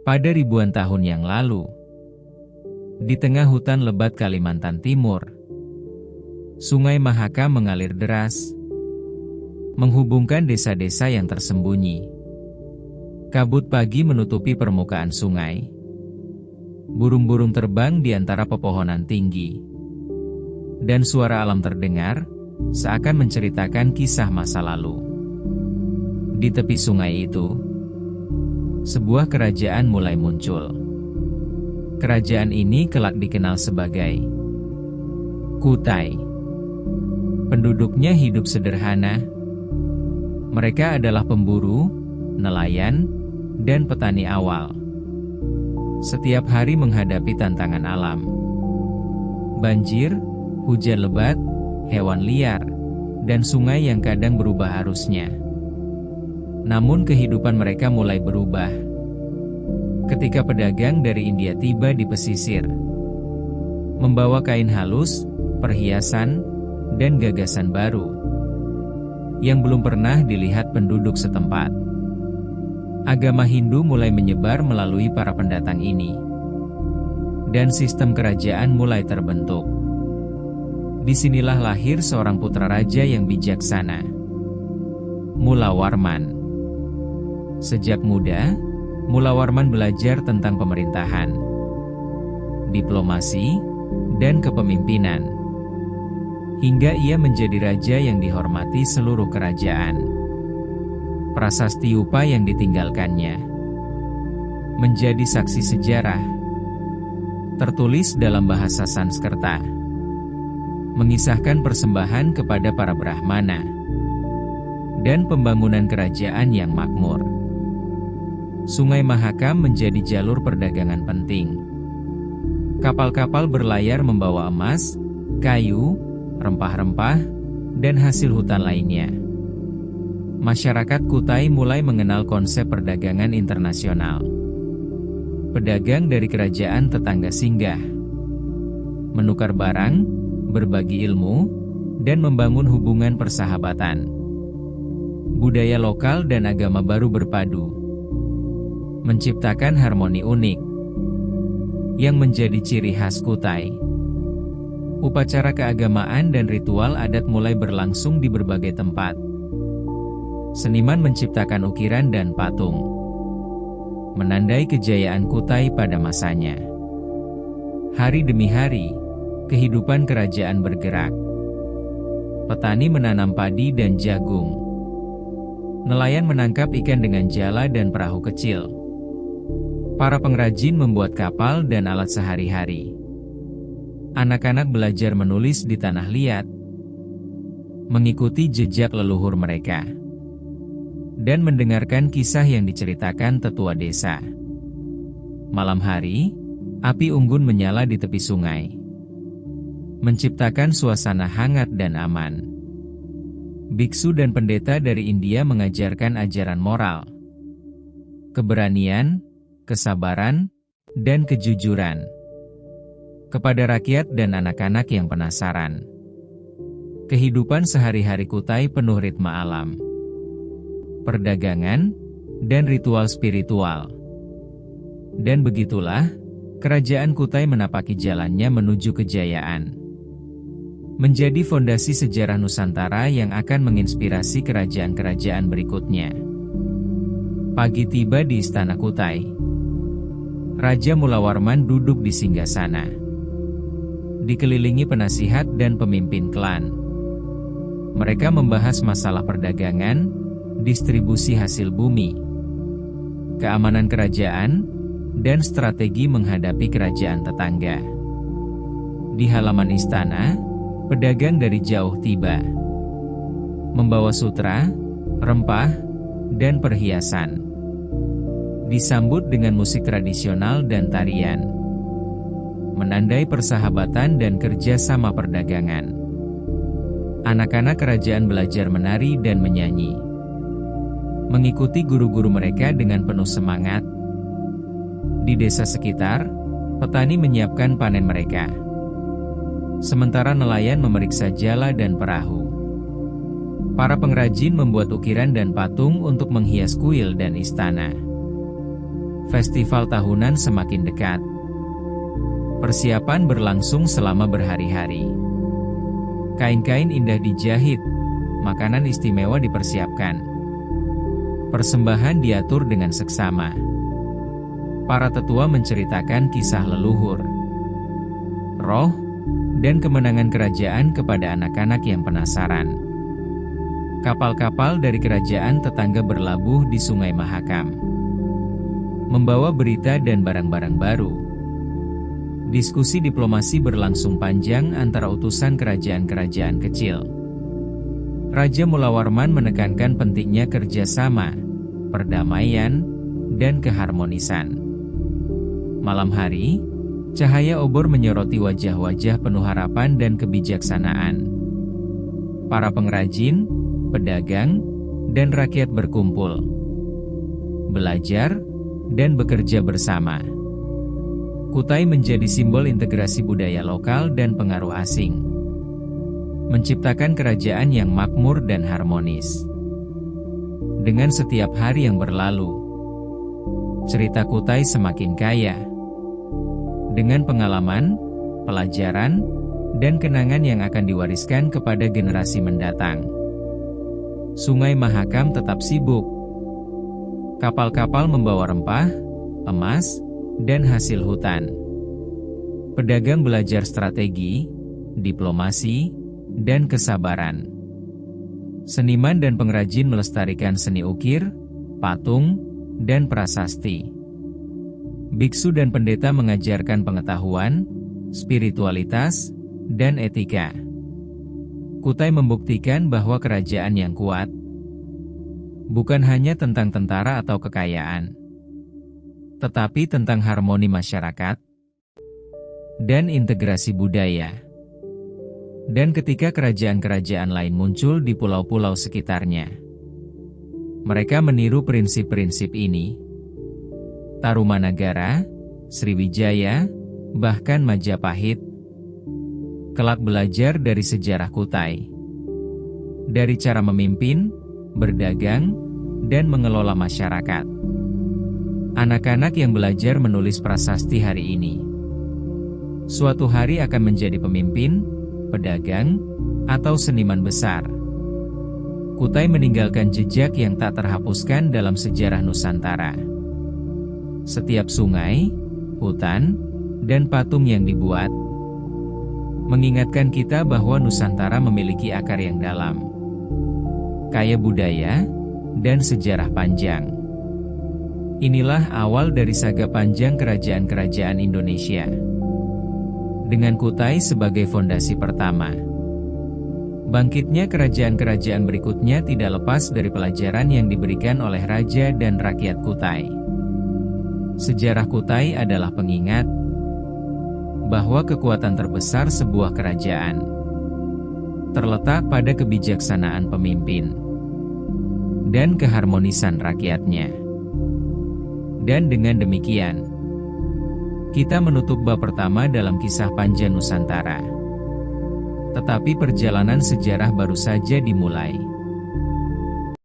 Pada ribuan tahun yang lalu, di tengah hutan lebat Kalimantan Timur, Sungai Mahakam mengalir deras, menghubungkan desa-desa yang tersembunyi. Kabut pagi menutupi permukaan sungai. Burung-burung terbang di antara pepohonan tinggi. Dan suara alam terdengar, seakan menceritakan kisah masa lalu. Di tepi sungai itu, sebuah kerajaan mulai muncul. Kerajaan ini kelak dikenal sebagai Kutai. Penduduknya hidup sederhana. Mereka adalah pemburu, nelayan, dan petani awal. Setiap hari menghadapi tantangan alam. Banjir, hujan lebat, hewan liar, dan sungai yang kadang berubah arusnya. Namun kehidupan mereka mulai berubah ketika pedagang dari India tiba di pesisir, membawa kain halus, perhiasan, dan gagasan baru yang belum pernah dilihat penduduk setempat. Agama Hindu mulai menyebar melalui para pendatang ini, dan sistem kerajaan mulai terbentuk. Disinilah lahir seorang putra raja yang bijaksana, Mulawarman. Sejak muda, Mulawarman belajar tentang pemerintahan, diplomasi, dan kepemimpinan, hingga ia menjadi raja yang dihormati seluruh kerajaan. Prasasti Upa yang ditinggalkannya menjadi saksi sejarah, tertulis dalam bahasa Sanskerta, mengisahkan persembahan kepada para Brahmana dan pembangunan kerajaan yang makmur. Sungai Mahakam menjadi jalur perdagangan penting. Kapal-kapal berlayar membawa emas, kayu, rempah-rempah, dan hasil hutan lainnya. Masyarakat Kutai mulai mengenal konsep perdagangan internasional. Pedagang dari kerajaan tetangga singgah, menukar barang, berbagi ilmu, dan membangun hubungan persahabatan. Budaya lokal dan agama baru berpadu, menciptakan harmoni unik yang menjadi ciri khas Kutai. Upacara keagamaan dan ritual adat mulai berlangsung di berbagai tempat. Seniman menciptakan ukiran dan patung, menandai kejayaan Kutai pada masanya. Hari demi hari, kehidupan kerajaan bergerak. Petani menanam padi dan jagung. Nelayan menangkap ikan dengan jala dan perahu kecil. Para pengrajin membuat kapal dan alat sehari-hari. Anak-anak belajar menulis di tanah liat, mengikuti jejak leluhur mereka, dan mendengarkan kisah yang diceritakan tetua desa. Malam hari, api unggun menyala di tepi sungai, menciptakan suasana hangat dan aman. Biksu dan pendeta dari India mengajarkan ajaran moral, keberanian, kesabaran, dan kejujuran kepada rakyat dan anak-anak yang penasaran. Kehidupan sehari-hari Kutai penuh ritme alam, perdagangan, dan ritual spiritual. Dan begitulah, kerajaan Kutai menapaki jalannya menuju kejayaan. Menjadi fondasi sejarah Nusantara yang akan menginspirasi kerajaan-kerajaan berikutnya. Pagi tiba di Istana Kutai. Raja Mulawarman duduk di singgasana, dikelilingi penasihat dan pemimpin klan. Mereka membahas masalah perdagangan, distribusi hasil bumi, keamanan kerajaan, dan strategi menghadapi kerajaan tetangga. Di halaman istana, pedagang dari jauh tiba, membawa sutra, rempah, dan perhiasan. Disambut dengan musik tradisional dan tarian, menandai persahabatan dan kerjasama perdagangan. Anak-anak kerajaan belajar menari dan menyanyi, mengikuti guru-guru mereka dengan penuh semangat. Di desa sekitar, petani menyiapkan panen mereka, sementara nelayan memeriksa jala dan perahu. Para pengrajin membuat ukiran dan patung untuk menghias kuil dan istana. Festival tahunan semakin dekat. Persiapan berlangsung selama berhari-hari. Kain-kain indah dijahit, makanan istimewa dipersiapkan. Persembahan diatur dengan seksama. Para tetua menceritakan kisah leluhur, roh, dan kemenangan kerajaan kepada anak-anak yang penasaran. Kapal-kapal dari kerajaan tetangga berlabuh di Sungai Mahakam, membawa berita dan barang-barang baru. Diskusi diplomasi berlangsung panjang antara utusan kerajaan-kerajaan kecil. Raja Mulawarman menekankan pentingnya kerjasama, perdamaian, dan keharmonisan. Malam hari, cahaya obor menyoroti wajah-wajah penuh harapan dan kebijaksanaan. Para pengrajin, pedagang, dan rakyat berkumpul, belajar, dan bekerja bersama. Kutai menjadi simbol integrasi budaya lokal dan pengaruh asing, menciptakan kerajaan yang makmur dan harmonis. Dengan setiap hari yang berlalu, cerita Kutai semakin kaya, dengan pengalaman, pelajaran, dan kenangan yang akan diwariskan kepada generasi mendatang. Sungai Mahakam tetap sibuk. Kapal-kapal membawa rempah, emas, dan hasil hutan. Pedagang belajar strategi, diplomasi, dan kesabaran. Seniman dan pengrajin melestarikan seni ukir, patung, dan prasasti. Biksu dan pendeta mengajarkan pengetahuan, spiritualitas, dan etika. Kutai membuktikan bahwa kerajaan yang kuat bukan hanya tentang tentara atau kekayaan, tetapi tentang harmoni masyarakat dan integrasi budaya. Dan ketika kerajaan-kerajaan lain muncul di pulau-pulau sekitarnya, mereka meniru prinsip-prinsip ini. Tarumanagara, Sriwijaya, bahkan Majapahit, kelak belajar dari sejarah Kutai. Dari cara memimpin, berdagang, dan mengelola masyarakat. Anak-anak yang belajar menulis prasasti hari ini, suatu hari akan menjadi pemimpin, pedagang, atau seniman besar. Kutai meninggalkan jejak yang tak terhapuskan dalam sejarah Nusantara. Setiap sungai, hutan, dan patung yang dibuat mengingatkan kita bahwa Nusantara memiliki akar yang dalam, kaya budaya, dan sejarah panjang. Inilah awal dari saga panjang kerajaan-kerajaan Indonesia, dengan Kutai sebagai fondasi pertama. Bangkitnya kerajaan-kerajaan berikutnya tidak lepas dari pelajaran yang diberikan oleh raja dan rakyat Kutai. Sejarah Kutai adalah pengingat bahwa kekuatan terbesar sebuah kerajaan terletak pada kebijaksanaan pemimpin dan keharmonisan rakyatnya. Dan dengan demikian, kita menutup bab pertama dalam kisah panjang Nusantara. Tetapi perjalanan sejarah baru saja dimulai.